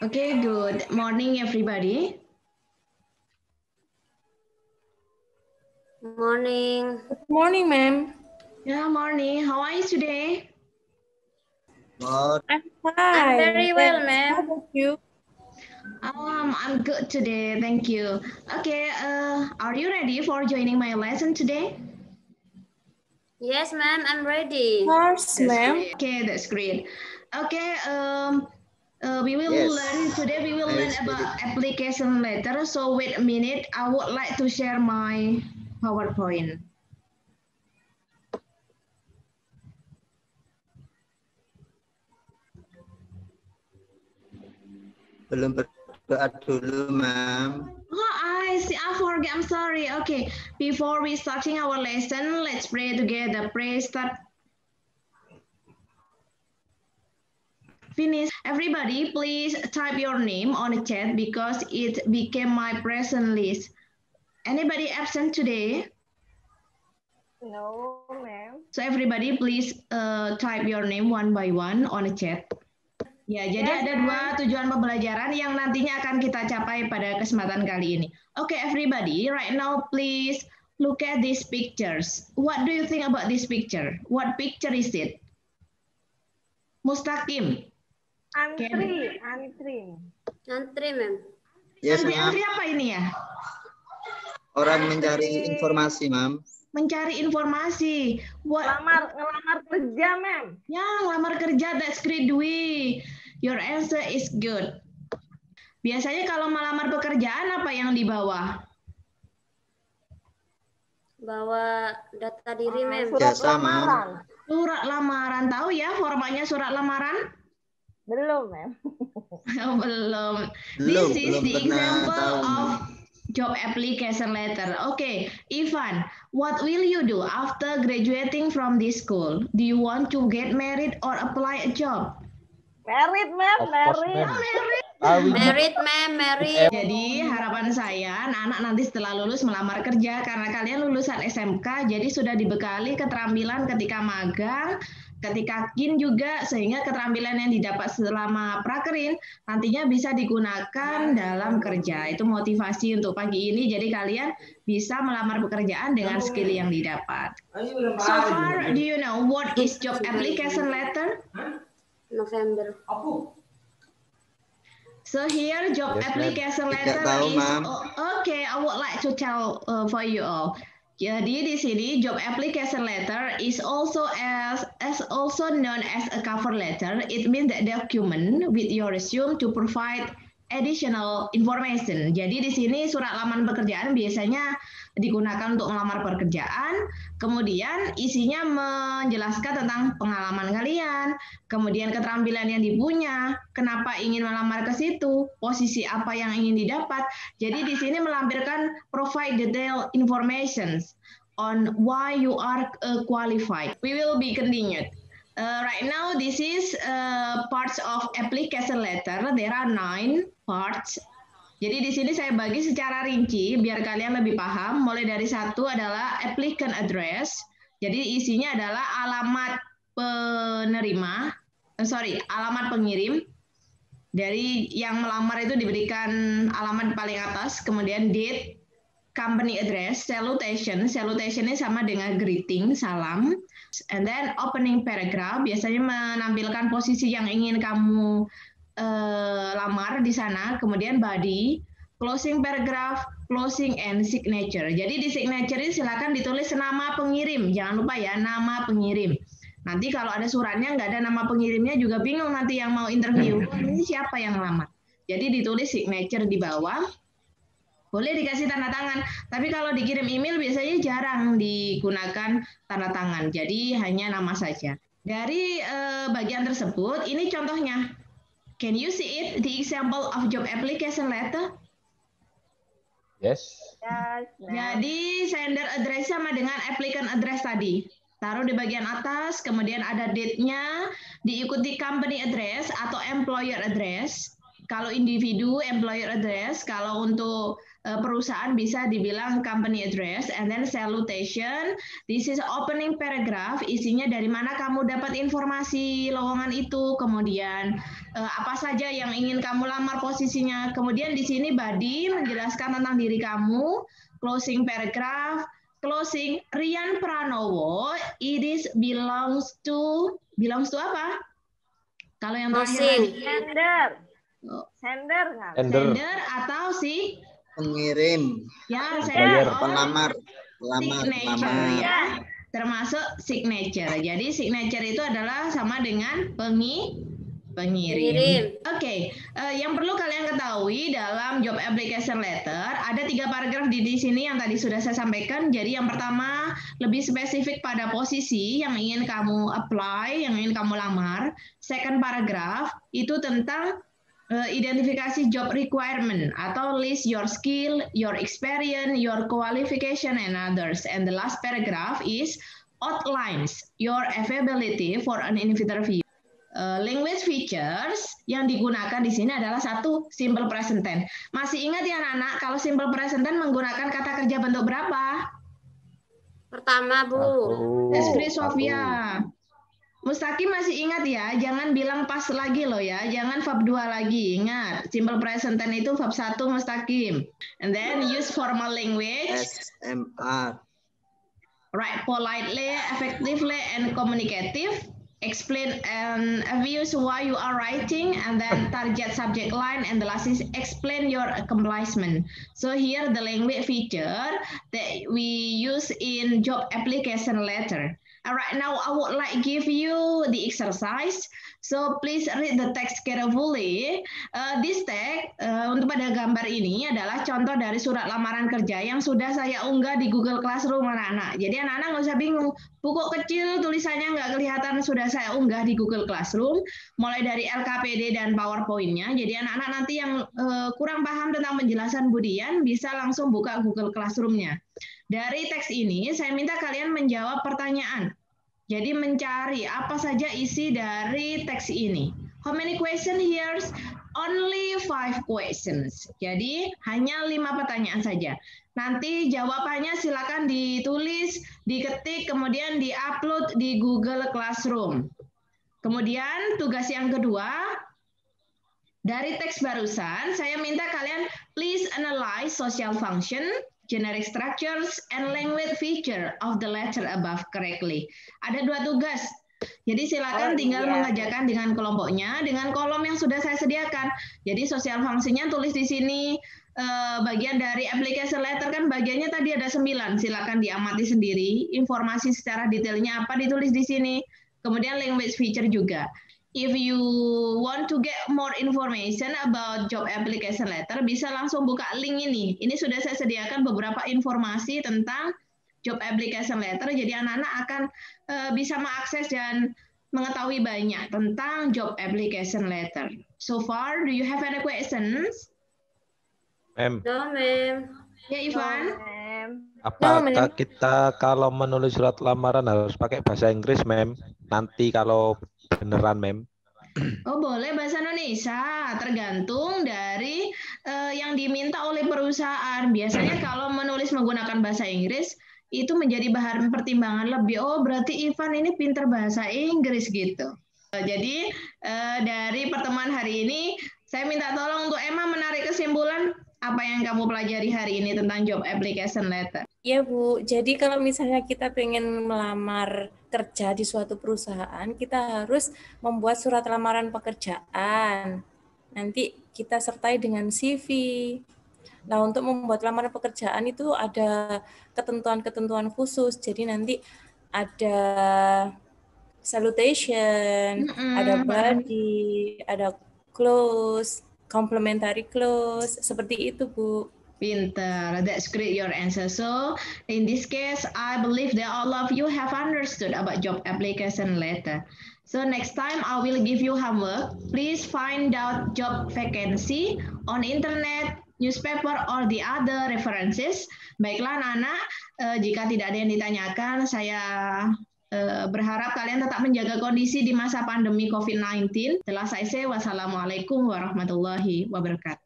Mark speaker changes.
Speaker 1: Okay, good morning, everybody.
Speaker 2: Morning.
Speaker 3: Good morning, ma'am.
Speaker 1: Yeah, morning. How are you today?
Speaker 3: I'm fine.
Speaker 2: I'm very well,
Speaker 3: How
Speaker 2: ma'am.
Speaker 3: about you?
Speaker 1: I'm good today. Thank you. Okay, are you ready for joining my lesson today?
Speaker 2: Yes, ma'am, I'm ready.
Speaker 3: Of course, ma'am.
Speaker 1: Okay, that's great. Okay, we will learn today. We will learn about application letter. So wait a minute. I would like to share my PowerPoint.
Speaker 4: Belum berdoa dulu, ma'am.
Speaker 1: Oh, I see. I forget. I'm sorry. Okay, before we starting our lesson, let's pray together. Pray start. Finish. Everybody, please type your name on the chat because it became my present list. Anybody absent today?
Speaker 3: No, ma'am.
Speaker 1: So everybody, please type your name one by one on the chat. Ya, jadi ada dua tujuan pembelajaran yang nantinya akan kita capai pada kesempatan kali ini. Okay, everybody, right now please look at these pictures. What do you think about this picture? What picture is it? Mustaqim.
Speaker 3: Antri.
Speaker 2: Antri, ma'am.
Speaker 4: Yes,
Speaker 1: Antri
Speaker 4: ma'am.
Speaker 1: apa ini ya?
Speaker 4: Orang mencari informasi, ma'am.
Speaker 1: Mencari informasi.
Speaker 3: Ngelamar kerja, ma'am.
Speaker 1: Ya, ngelamar kerja, that's great, Dwi. Your answer is good. Biasanya kalau melamar pekerjaan apa yang dibawa?
Speaker 2: Bawa data diri, ma'am.
Speaker 3: Surat
Speaker 4: Jasa, ma'am.
Speaker 3: lamaran.
Speaker 1: Surat lamaran. Tahu ya formatnya surat lamaran?
Speaker 3: Belum, ma'am.
Speaker 1: Belum.
Speaker 4: Belum,
Speaker 1: This is
Speaker 4: belum
Speaker 1: the
Speaker 4: pernah
Speaker 1: example
Speaker 4: tahu,
Speaker 1: of
Speaker 4: ma'am.
Speaker 1: job application letter. Okay, Ivan, what will you do after graduating from this school? Do you want to get married or apply a job?
Speaker 3: Married, ma'am. Married.
Speaker 2: Married, ma'am, married.
Speaker 1: Jadi harapan saya anak-anak nanti setelah lulus melamar kerja karena kalian lulusan SMK jadi sudah dibekali keterampilan ketika magang, ketika kin juga sehingga keterampilan yang didapat selama prakerin nantinya bisa digunakan dalam kerja. Itu motivasi untuk pagi ini jadi kalian bisa melamar pekerjaan dengan skill yang didapat. So far, do you know what is job application letter?
Speaker 2: November.
Speaker 1: So here job application letter
Speaker 4: tahu,
Speaker 1: is
Speaker 4: ma'am.
Speaker 1: okay. I would like to tell for you all. Jadi di sini job application letter is also also known as a cover letter. It means that document with your resume to provide additional information. Jadi di sini surat lamaran pekerjaan biasanya digunakan untuk melamar pekerjaan, kemudian isinya menjelaskan tentang pengalaman kalian, kemudian keterampilan yang dipunya, kenapa ingin melamar ke situ, posisi apa yang ingin didapat. Jadi di sini melampirkan provide detailed information on why you are qualified. We will be continued. Right now, this is parts of application letter. There are 9 parts. Jadi di sini saya bagi secara rinci biar kalian lebih paham. Mulai dari satu adalah applicant address. Jadi isinya adalah alamat penerima, alamat pengirim. Dari yang melamar itu diberikan alamat paling atas, kemudian date, company address, salutation. Salutation ini sama dengan greeting, salam. And then opening paragraph, biasanya menampilkan posisi yang ingin kamu lamar di sana, kemudian body, closing paragraph, closing and signature. Jadi di signature ini silakan ditulis nama pengirim, jangan lupa ya nama pengirim. Nanti kalau ada suratnya nggak ada nama pengirimnya juga bingung nanti yang mau interview, ini siapa yang lamar. Jadi ditulis signature di bawah, boleh dikasih tanda tangan. Tapi kalau dikirim email biasanya jarang digunakan tanda tangan, jadi hanya nama saja. Dari bagian tersebut, ini contohnya. Can you see it? The example of job application letter?
Speaker 5: Yes.
Speaker 1: Jadi sender address sama dengan applicant address tadi. Taruh di bagian atas, kemudian ada date-nya, diikuti company address atau employer address. Kalau individu, employer address. Kalau untuk perusahaan bisa dibilang company address, and then salutation. This is opening paragraph, isinya dari mana kamu dapat informasi lowongan itu, kemudian apa saja yang ingin kamu lamar posisinya. Kemudian di sini body menjelaskan tentang diri kamu, closing paragraph, closing Rian Pranowo, it is belongs to apa? Kalau yang terakhir tadi sender atau si
Speaker 4: pengirim,
Speaker 1: ya, sender
Speaker 4: pelamar,
Speaker 1: signature ya, termasuk signature. Jadi signature itu adalah sama dengan pengirim. Oke, yang perlu kalian ketahui dalam job application letter ada 3 paragraf di sini yang tadi sudah saya sampaikan. Jadi yang pertama lebih spesifik pada posisi yang ingin kamu apply, yang ingin kamu lamar. Second paragraph itu tentang identifikasi job requirement atau list your skill, your experience, your qualification and others. And the last paragraph is outlines your availability for an interview. Language features yang digunakan di sini adalah 1, simple present tense. Masih ingat ya anak-anak, kalau simple present tense menggunakan kata kerja bentuk berapa?
Speaker 2: Pertama, Bu.
Speaker 1: Esprit Sofia. Mustaqim masih ingat ya, jangan bilang pas lagi loh ya, jangan verb 2 lagi. Ingat, simple present tense itu verb 1 Mustaqim. And then use formal language.
Speaker 4: SMR.
Speaker 1: Write politely, effectively, and communicative. Explain and abuse why you are writing, and then target subject line, and the last is explain your accomplishment. So here the language feature that we use in job application letter. All right, now I would like give you the exercise. So please read the text carefully. This text untuk pada gambar ini adalah contoh dari surat lamaran kerja yang sudah saya unggah di Google Classroom anak-anak. Jadi anak-anak nggak usah bingung. Buku kecil tulisannya nggak kelihatan sudah saya unggah di Google Classroom. Mulai dari LKPD dan PowerPoint-nya. Jadi anak-anak nanti yang kurang paham tentang penjelasan Budian bisa langsung buka Google Classroom-nya. Dari teks ini saya minta kalian menjawab pertanyaan. Jadi mencari apa saja isi dari teks ini. How many questions here? Only 5 questions. Jadi hanya 5 pertanyaan saja. Nanti jawabannya silakan ditulis, diketik, kemudian diupload di Google Classroom. Kemudian tugas yang kedua, dari teks barusan saya minta kalian please analyze social function, generic structures, and language feature of the letter above correctly. Ada 2 tugas. Jadi silakan tinggal mengerjakan dengan kelompoknya, dengan kolom yang sudah saya sediakan. Jadi social function-nya tulis di sini. Bagian dari application letter kan bagiannya tadi ada 9. Silakan diamati sendiri. Informasi secara detailnya apa ditulis di sini. Kemudian language feature juga. If you want to get more information about job application letter, bisa langsung buka link ini. Ini sudah saya sediakan beberapa informasi tentang job application letter, jadi anak-anak akan bisa mengakses dan mengetahui banyak tentang job application letter. So far, do you have any questions?
Speaker 5: Ma'am.
Speaker 2: No, ma'am.
Speaker 1: Ya, Ivan?
Speaker 5: Apakah kita kalau menulis surat lamaran harus pakai bahasa Inggris, ma'am? Nanti kalau beneran, ma'am.
Speaker 1: Oh, boleh bahasa Indonesia, tergantung dari yang diminta oleh perusahaan. Biasanya kalau menulis menggunakan bahasa Inggris, itu menjadi bahan pertimbangan lebih. Oh, berarti Ivan ini pintar bahasa Inggris gitu. Jadi dari pertemuan hari ini, saya minta tolong untuk Emma menarik kesimpulan apa yang kamu pelajari hari ini tentang job application letter.
Speaker 6: Ya Bu, jadi kalau misalnya kita pengen melamar kerja di suatu perusahaan, kita harus membuat surat lamaran pekerjaan. Nanti kita sertai dengan CV. Nah, untuk membuat lamaran pekerjaan itu ada ketentuan-ketentuan khusus. Jadi nanti ada salutation, ada body, ada close, complementary clause, seperti itu, Bu.
Speaker 1: Pinter, that's great your answer. So, in this case, I believe that all of you have understood about job application letter. So, next time I will give you homework. Please find out job vacancy on internet, newspaper, or the other references. Baiklah anak-anak, jika tidak ada yang ditanyakan, saya berharap kalian tetap menjaga kondisi di masa pandemi COVID-19. Telah saya say, wassalamualaikum warahmatullahi wabarakatuh.